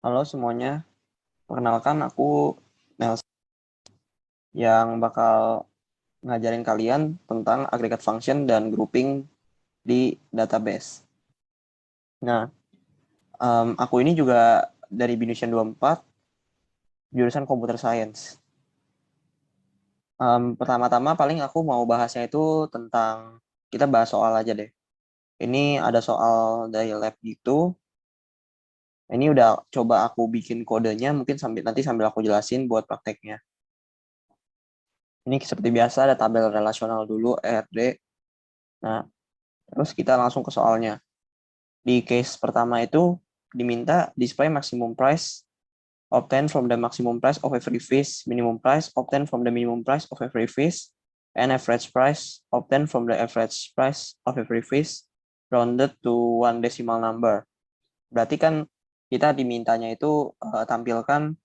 Halo semuanya, perkenalkan aku Nelson yang bakal ngajarin kalian tentang aggregate function dan grouping di database. Nah, aku ini juga dari Binus 24, jurusan Computer Science. Pertama-tama paling aku mau bahasnya itu tentang, kita bahas soal aja deh. Ini ada soal dari lab gitu. Ini udah coba aku bikin kodenya, mungkin nanti sambil aku jelasin buat prakteknya. Ini seperti biasa ada tabel relasional dulu, ERD. Nah, terus kita langsung ke soalnya. Di case pertama itu diminta display maximum price obtained from the maximum price of every fish, minimum price obtained from the minimum price of every fish, and average price obtained from the average price of every fish, rounded to one decimal number. Berarti kan kita dimintanya itu tampilkan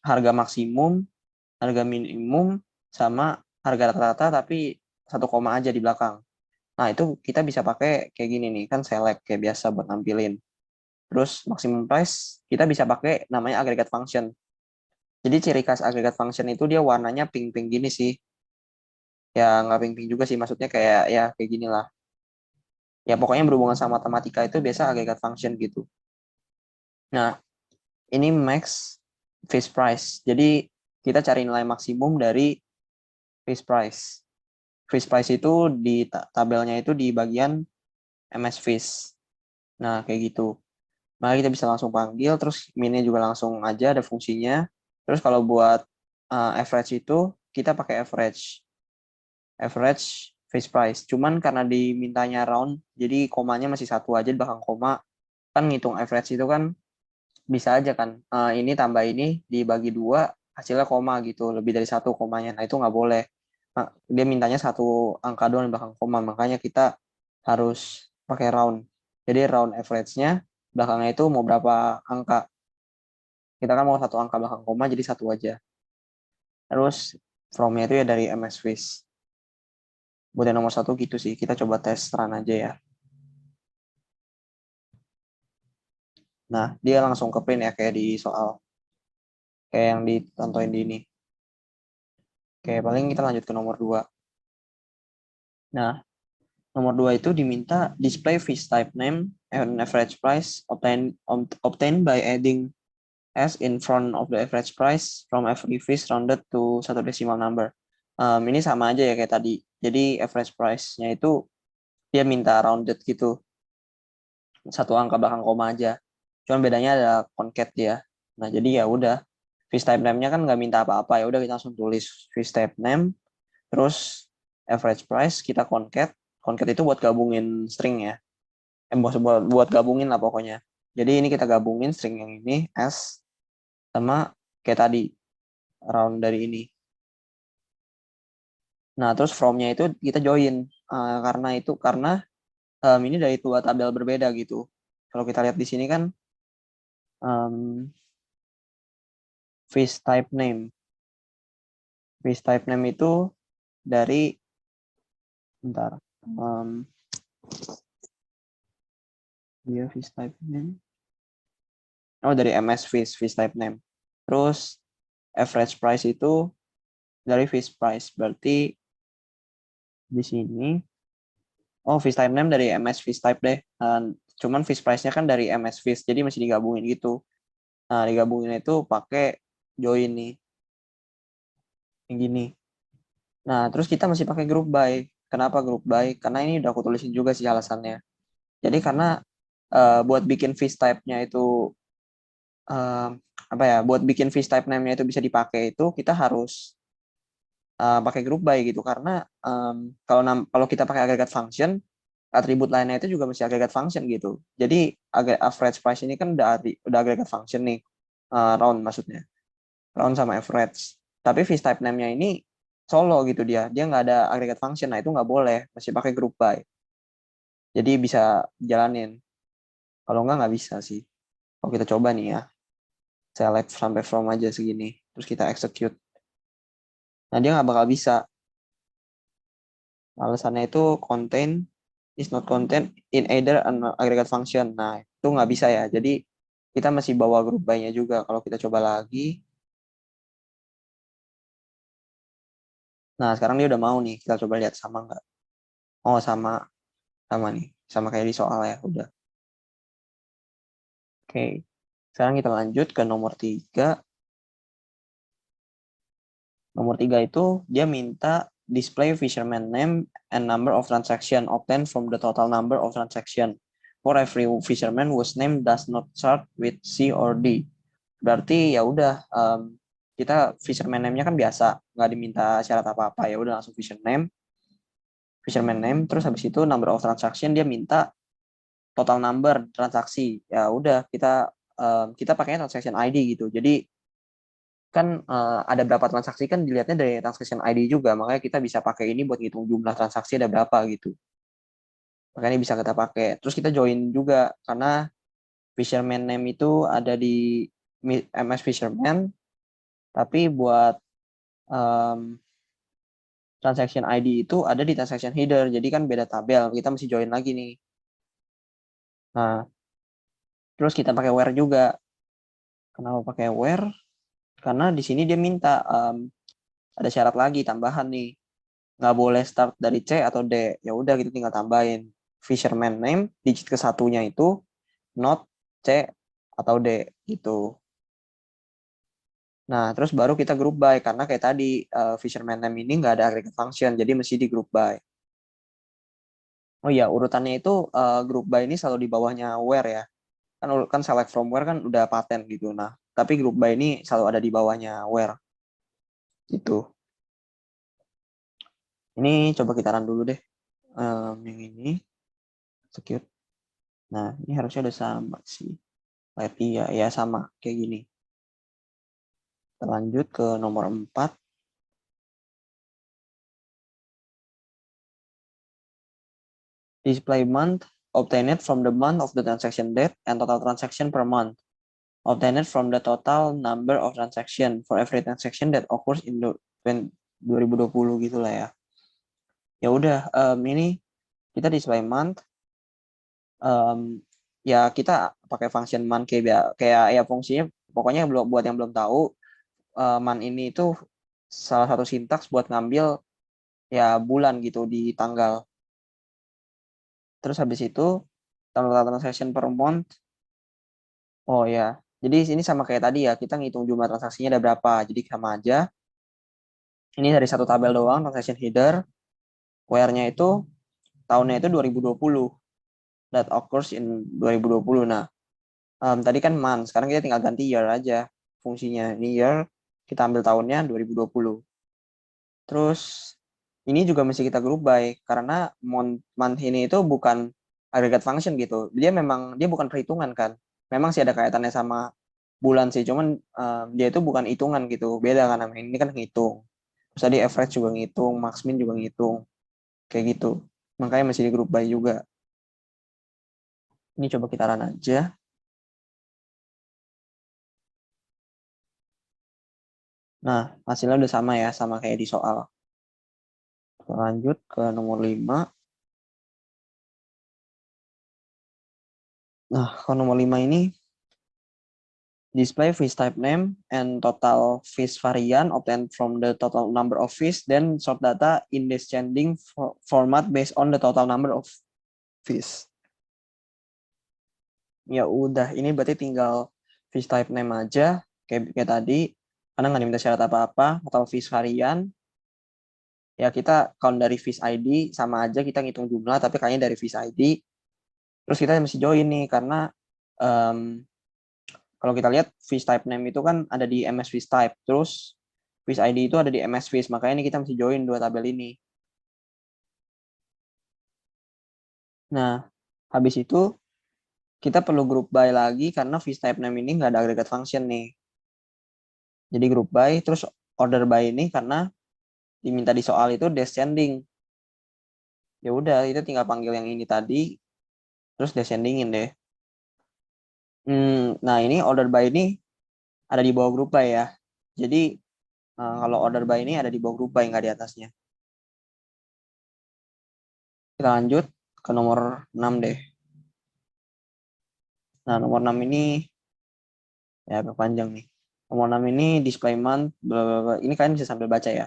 harga maksimum, harga minimum, sama harga rata-rata tapi 1 koma aja di belakang. Nah, itu kita bisa pakai kayak gini nih, kan select kayak biasa buat nampilin. Terus maximum price, kita bisa pakai namanya aggregate function. Jadi ciri khas aggregate function itu dia warnanya pink-pink gini sih. Ya nggak pink-pink juga sih, maksudnya kayak ya kayak gini lah. Ya pokoknya berhubungan sama matematika itu biasa aggregate function gitu. Nah, ini max fish price. Jadi kita cari nilai maksimum dari fish price. Fish price itu di tabelnya itu di bagian MS Fish. Nah, kayak gitu. Maka kita bisa langsung panggil, terus minnya juga langsung aja ada fungsinya. Terus kalau buat average itu, kita pakai average face price. Cuman karena dimintanya round, jadi komanya masih satu aja di belakang koma. Kan ngitung average itu kan bisa aja kan, ini tambah ini dibagi dua, hasilnya koma gitu, lebih dari satu komanya. Nah itu nggak boleh. Nah, dia mintanya satu angka doang di belakang koma, makanya kita harus pakai round. Jadi round average-nya belakangnya itu mau berapa angka. Kita kan mau satu angka belakang koma, jadi satu aja. Terus from-nya itu ya dari MS Fish. Buat yang nomor satu gitu sih, kita coba tes run aja ya. Nah, dia langsung ke print ya, kayak di soal. Kayak yang ditontonin di ini. Oke, paling kita lanjut ke nomor 2. Nah, nomor 2 itu diminta display fish type name and average price obtained by adding S in front of the average price from every fish rounded to satu decimal number. Ini sama aja ya kayak tadi. Jadi average price-nya itu dia minta rounded gitu. Satu angka belakang koma aja. Cuman bedanya ada concat dia. Nah, jadi ya udah. Fish type name-nya kan nggak minta apa-apa. Ya udah kita langsung tulis fish type name, terus average price kita concat. Concat itu buat gabungin string ya. Buat gabungin lah pokoknya. Jadi ini kita gabungin string yang ini S sama kayak tadi round dari ini. Nah, terus from-nya itu kita join karena ini dari dua tabel berbeda gitu. Kalau kita lihat di sini kan um, fish type name. Fish type name itu dari bentar. Dia fish type name. Oh, dari MS fish type name. Terus average price itu dari fish price. Berarti di sini fish type name dari MS fish type deh. Cuman fish price-nya kan dari MS fish, jadi masih digabungin gitu. Nah, digabungin itu pakai join nih, yang gini. Nah, terus kita masih pakai group by. Kenapa group by? Karena ini udah aku tulisin juga sih alasannya. Jadi karena buat bikin fish type-nya itu uh, apa ya? Buat bikin fish type name-nya itu bisa dipakai itu kita harus pakai group by gitu karena kalau kita pakai aggregate function atribut lainnya itu juga masih aggregate function gitu. Jadi average price ini kan udah aggregate function nih, round maksudnya, round sama average. Tapi fish type name-nya ini solo gitu dia nggak ada aggregate function. Nah itu nggak boleh, masih pakai group by. Jadi bisa jalanin. Kalau nggak bisa sih. Kalau kita coba nih ya, select sampai from aja segini, terus kita execute. Nah dia nggak bakal bisa. Alasannya itu contain is not content in either an aggregate function. Nah itu nggak bisa ya. Jadi kita masih bawa group by-nya juga. Kalau kita coba lagi. Nah, sekarang dia udah mau nih. Kita coba lihat sama nggak. Oh, sama nih. Sama kayak di soal ya. Udah. Oke. Sekarang kita lanjut ke nomor 3. Nomor 3 itu dia minta display fisherman name and number of transaction obtained from the total number of transaction. For every fisherman whose name does not start with C or D. Berarti ya udah kita fisherman name-nya kan biasa, nggak diminta syarat apa-apa, ya udah langsung fisherman name, terus habis itu number of transaction dia minta total number transaksi. Ya udah kita pakainya transaction ID gitu. Jadi kan ada berapa transaksi kan dilihatnya dari transaction ID juga, makanya kita bisa pakai ini buat ngitung jumlah transaksi ada berapa gitu. Makanya bisa kita pakai. Terus kita join juga karena fisherman name itu ada di MS Fisherman, tapi buat um, transaction ID itu ada di transaction header, jadi kan beda tabel. Kita mesti join lagi nih. Nah, terus kita pakai where juga. Kenapa pakai where? Karena di sini dia minta ada syarat lagi tambahan nih. Nggak boleh start dari C atau D. Ya udah kita tinggal tambahin fisherman name digit ke satunya itu not C atau D gitu. Nah, terus baru kita group by karena kayak tadi fisherman name ini nggak ada aggregate function, jadi mesti di group by. Oh iya, urutannya itu group by ini selalu di bawahnya where ya. Kan select from where kan udah paten gitu. Nah, tapi group by ini selalu ada di bawahnya where gitu. Ini coba kita run dulu deh. Yang ini secure. Nah, ini harusnya udah sama sih. Lihat ya sama kayak gini. Kita lanjut ke nomor 4. Display month obtained from the month of the transaction date and total transaction per month. Obtained from the total number of transaction for every transaction that occurs in 2020 gitu lah ya. Ya udah, ini kita display month. Ya kita pakai function month kayak ya fungsinya pokoknya buat yang belum tahu, month ini itu salah satu sintaks buat ngambil ya bulan gitu di tanggal. Terus habis itu total transaction per month. Oh ya, jadi ini sama kayak tadi ya, kita ngitung jumlah transaksinya ada berapa. Jadi sama aja. Ini dari satu tabel doang, transaction header. Where-nya itu tahunnya itu 2020. That occurs in 2020. Nah, tadi kan month, sekarang kita tinggal ganti year aja fungsinya. Ini year, kita ambil tahunnya 2020. Terus ini juga mesti kita group by karena month ini itu bukan aggregate function gitu. Dia bukan perhitungan kan. Memang sih ada kaitannya sama bulan sih, cuman dia itu bukan hitungan gitu. Beda kan namanya. Ini kan ngitung. Terus tadi average juga ngitung, max min juga ngitung. Kayak gitu. Makanya masih di group by juga. Ini coba kita run aja. Nah, hasilnya udah sama ya, sama kayak di soal. Kita lanjut ke nomor 5. Nah, kalau nomor 5 ini display fish type name and total fish variant obtained from the total number of fish, then sort data in descending format based on the total number of fish. Ya udah, ini berarti tinggal fish type name aja kayak tadi, karena nggak diminta syarat apa-apa. Total fish variant ya kita count dari fish ID, sama aja kita ngitung jumlah tapi kayaknya dari fish ID. Terus kita mesti join nih karena kalau kita lihat fish type name itu kan ada di MS fish type, terus fish ID itu ada di MS fish, makanya ini kita mesti join dua tabel ini. Nah, habis itu kita perlu group by lagi karena fish type name ini nggak ada aggregate function nih. Jadi group by, terus order by ini karena diminta di soal itu descending. Ya udah, itu tinggal panggil yang ini tadi, terus descendingin deh. Nah ini order by ini ada di bawah group by ya. Jadi kalau order by ini ada di bawah group by, nggak di atasnya. Kita lanjut ke nomor 6 deh. Nah, nomor 6 ini ya agak panjang nih. Nomor 6 ini display month, bla bla bla. Ini kalian bisa sambil baca ya.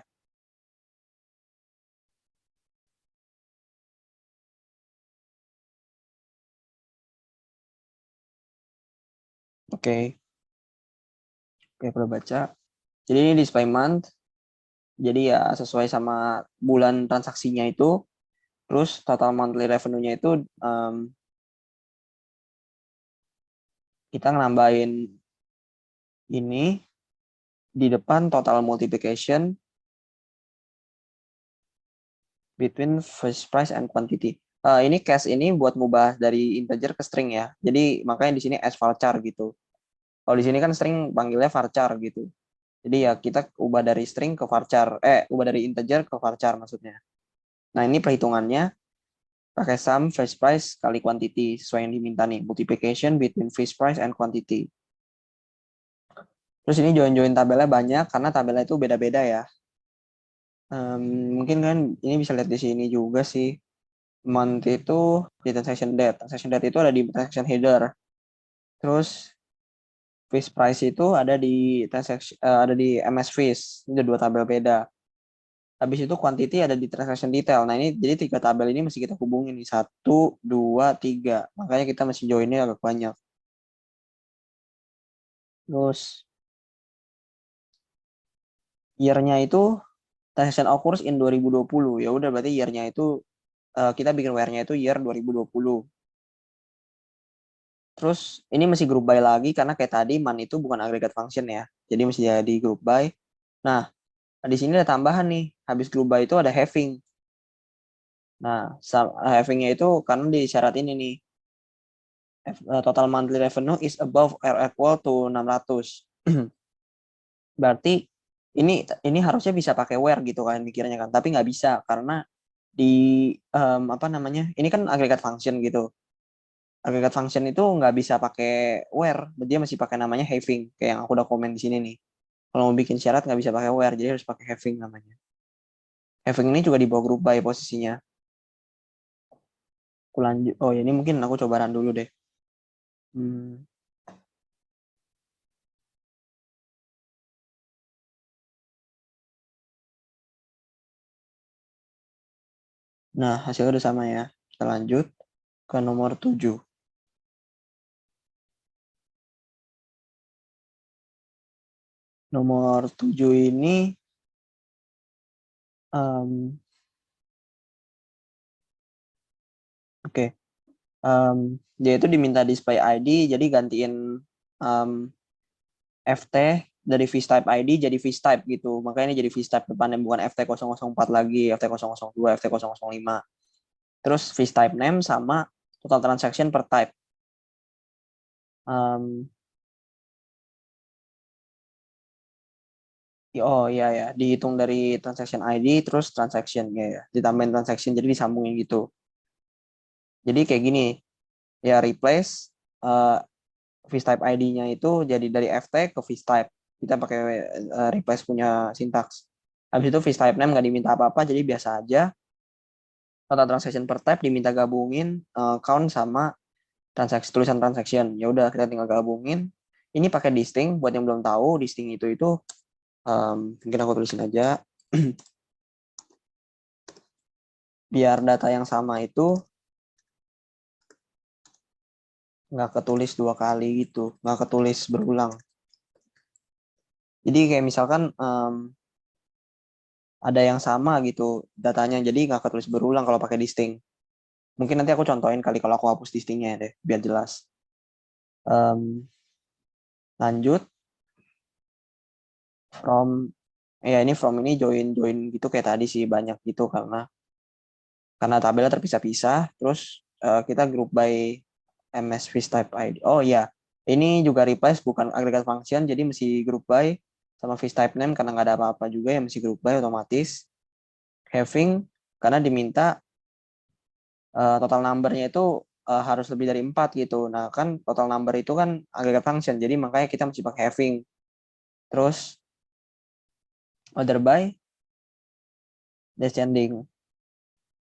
Oke, oke perlu baca. Jadi ini display month. Jadi ya sesuai sama bulan transaksinya itu. Terus total monthly revenue-nya itu kita nambahin ini di depan total multiplication between first price and quantity. Ini case ini buat ngubah dari integer ke string ya. Jadi makanya di sini as varchar gitu. Kalau di sini kan string panggilnya varchar gitu. Jadi ya kita ubah dari string ke varchar, ubah dari integer ke varchar maksudnya. Nah ini perhitungannya pakai sum first price kali quantity sesuai yang diminta nih. Multiplication between first price and quantity. Terus ini join-join tabelnya banyak karena tabelnya itu beda-beda ya. Mungkin kan ini bisa lihat di sini juga sih. Month itu di transaction date. Transaction date itu ada di transaction header. Terus fees price itu ada di transaction ada di MS fees. Ini ada dua tabel beda. Habis itu quantity ada di transaction detail. Nah ini jadi tiga tabel ini mesti kita hubungin nih. Satu, dua, tiga. Makanya kita mesti joinnya agak banyak. Terus year-nya itu transaction occurs in 2020. Ya udah berarti year-nya itu kita bikin where-nya itu year 2020. Terus ini mesti group by lagi karena kayak tadi man itu bukan aggregate function ya. Jadi mesti jadi group by. Nah, di sini ada tambahan nih. Habis group by itu ada having. Nah, having-nya itu karena di syarat ini nih. Total monthly revenue is above or equal to 600. Berarti ini harusnya bisa pakai where gitu kan mikirnya kan. Tapi nggak bisa karena di apa namanya? Ini kan aggregate function gitu. Aggregate function itu nggak bisa pakai where, dia masih pakai namanya having kayak yang aku udah komen di sini nih. Kalau mau bikin syarat nggak bisa pakai where, jadi harus pakai having namanya. Having ini juga di bawah group by posisinya. Aku lanjut. Oh ya, ini mungkin aku coba run dulu deh. Hmm. Nah, hasilnya udah sama ya. Kita lanjut ke nomor 7. Nomor 7 ini um, oke. Okay. Dia itu diminta display ID, jadi gantiin um, FT dari type ID jadi type gitu. Makanya ini jadi type depannya bukan FT004 lagi, FT002, FT005. Terus type name sama total transaction per type. Um, oh iya ya, dihitung dari transaction ID terus transaction ya, ditambahin transaction jadi disambungin gitu. Jadi kayak gini, ya replace uh, type ID-nya itu jadi dari FT ke type. Kita pakai replace punya sintaks. Habis itu type name nggak diminta apa-apa, jadi biasa aja. Total transaction per type diminta gabungin count sama transaksi tulisan transaction. Ya udah kita tinggal gabungin. Ini pakai distinct buat yang belum tahu, distinct itu mungkin aku tulisin aja. Biar data yang sama itu nggak ketulis dua kali gitu, nggak ketulis berulang. Jadi kayak misalkan ada yang sama gitu datanya, jadi nggak ketulis berulang kalau pakai distinct. Mungkin nanti aku contohin kali kalau aku hapus distinctnya deh, biar jelas. Lanjut from ya ini from ini join join gitu kayak tadi sih banyak gitu karena tabelnya terpisah-pisah. Terus kita group by MS Fish type ID. Oh iya, ini juga replace bukan agregat function, jadi mesti group by sama fish type name karena nggak ada apa-apa juga ya mesti group by otomatis. Having karena diminta total number-nya itu harus lebih dari 4 gitu. Nah kan total number itu kan agregat function, jadi makanya kita mesti pakai having. Terus order by descending.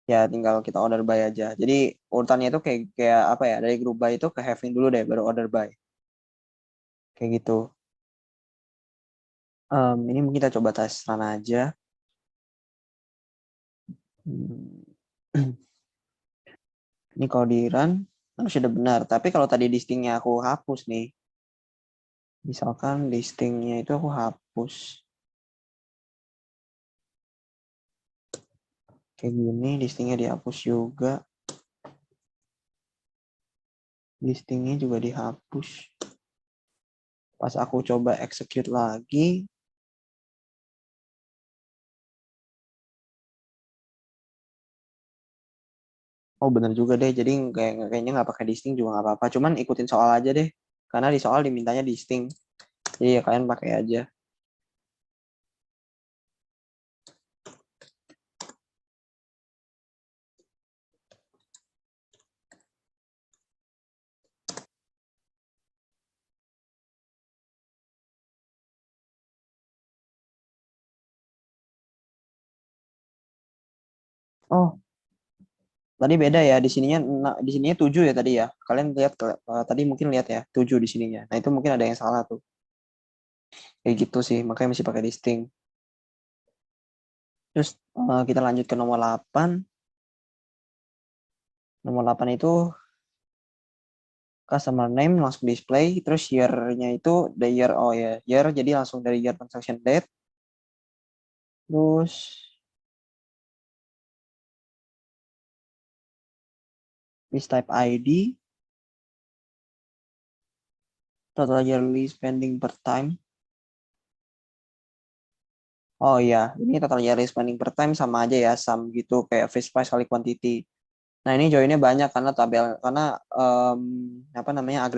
Ya tinggal kita order by aja. Jadi urutannya itu kayak kayak apa ya? Dari grup buy itu ke having dulu deh, baru order by. Kayak gitu. Ini mungkin kita coba tes run aja. Hmm. Ini kalau di run harus sudah benar. Tapi kalau tadi listingnya aku hapus nih. Misalkan listingnya itu aku hapus. Kayak gini, listingnya dihapus juga. Listingnya juga dihapus. Pas aku coba execute lagi. Oh bener juga deh. Jadi kayaknya nggak pakai listing juga nggak apa-apa. Cuman ikutin soal aja deh. Karena di soal dimintanya listing. Jadi ya kalian pakai aja. Oh, tadi beda ya. Di sininya di sininya 7 ya tadi ya. Kalian lihat tadi mungkin lihat ya 7 di sininya. Nah, itu mungkin ada yang salah tuh. Kayak gitu sih, makanya mesti pakai listing. Terus kita lanjut ke nomor 8. Nomor 8 itu customer name langsung display, terus year-nya itu the year, oh ya, year, jadi langsung dari year transaction date. Terus list type ID, total yearly spending per time. Oh iya, ini total yearly spending per time sama aja ya, sum gitu kayak fixed price kali quantity. Nah ini joinnya banyak karena tabel karena apa namanya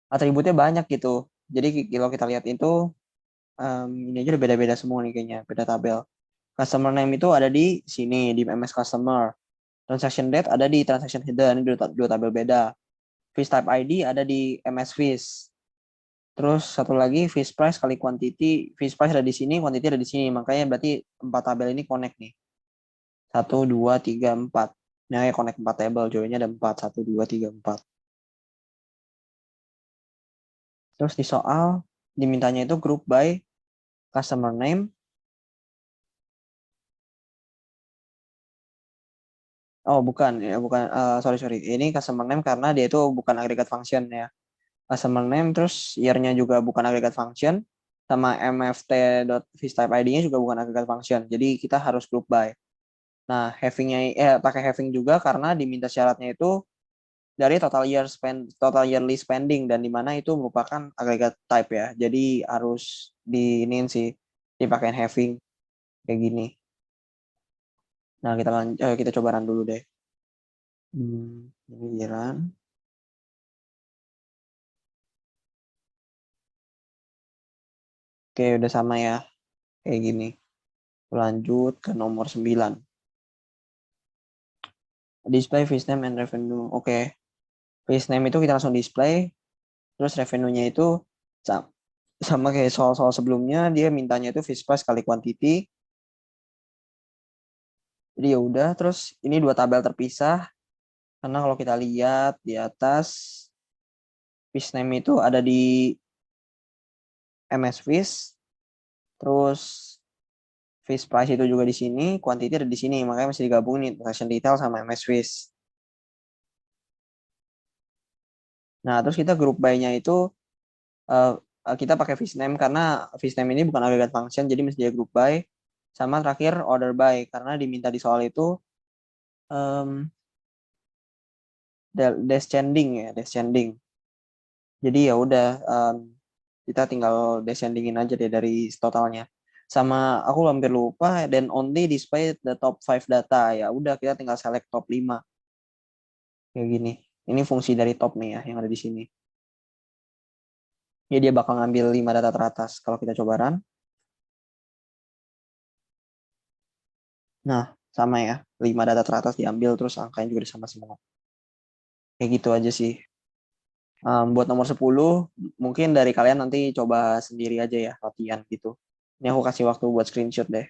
atributnya banyak gitu. Jadi kalau kita lihat itu ini aja udah beda-beda semua nih kayaknya, beda tabel. Customer name itu ada di sini di MS Customer. Transaction date ada di transaction hidden, ini dua tabel beda. Fish type ID ada di MS Fish. Terus satu lagi fish price kali quantity, fish price ada di sini, quantity ada di sini. Makanya berarti 4 tabel ini connect nih. 1, 2, 3, 4. Nah, ya connect 4 tabel, joinnya ada 4, 1, 2, 3, 4. Terus di soal dimintanya itu group by customer name. Oh, bukan ya, bukan. Sorry. Ini customer name karena dia itu bukan agregat function ya. Customer name terus year-nya juga bukan agregat function sama mft.fishtypeid-nya juga bukan agregat function. Jadi kita harus group by. Nah, having-nya pakai having juga karena diminta syaratnya itu dari total yearly spending dan di mana itu merupakan agregat type ya. Jadi harus diinin sih dipakai having kayak gini. Nah, kita coba run dulu deh. Ini run. Oke, udah sama ya. Kayak gini. Lanjut ke nomor 9. Display face name and revenue. Oke. Face name itu kita langsung display. Terus revenue-nya itu sama kayak soal-soal sebelumnya. Dia mintanya itu face price kali quantity. Jadi ya udah. Terus ini dua tabel terpisah. Karena kalau kita lihat di atas. Face name itu ada di MS Fish. Terus face price itu juga di sini. Quantity ada di sini. Makanya masih digabungin nih. Transaction detail sama MS Fish. Nah, terus kita group by-nya itu uh, kita pakai fish name karena fish name ini bukan agregat function, jadi mesti dia group by. Sama terakhir order by karena diminta di soal itu um, descending ya, descending. Jadi ya udah kita tinggal descendingin aja deh dari totalnya. Sama aku hampir lupa dan only display the top 5 data. Ya udah kita tinggal select top 5 kayak gini. Ini fungsi dari top nih ya yang ada di sini. Ya dia bakal ngambil 5 data teratas. Kalau kita coba run, nah sama ya, 5 data teratas diambil terus angkanya juga sama semua. Kayak gitu aja sih. Buat nomor 10 mungkin dari kalian nanti coba sendiri aja ya latihan gitu. Ini aku kasih waktu buat screenshot deh.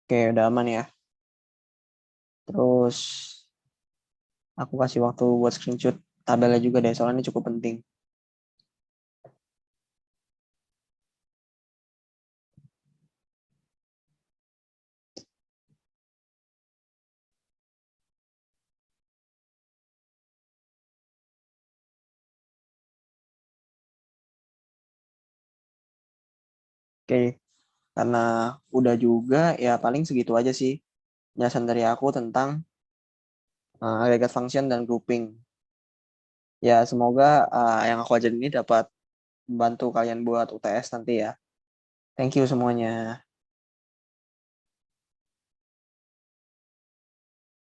Oke, udah aman ya. Terus aku kasih waktu buat screenshot tabelnya juga deh, soalnya ini cukup penting. Oke, karena udah juga ya paling segitu aja sih penjelasan dari aku tentang aggregate function dan grouping. Ya, semoga yang aku ajarin ini dapat membantu kalian buat UTS nanti ya. Thank you semuanya.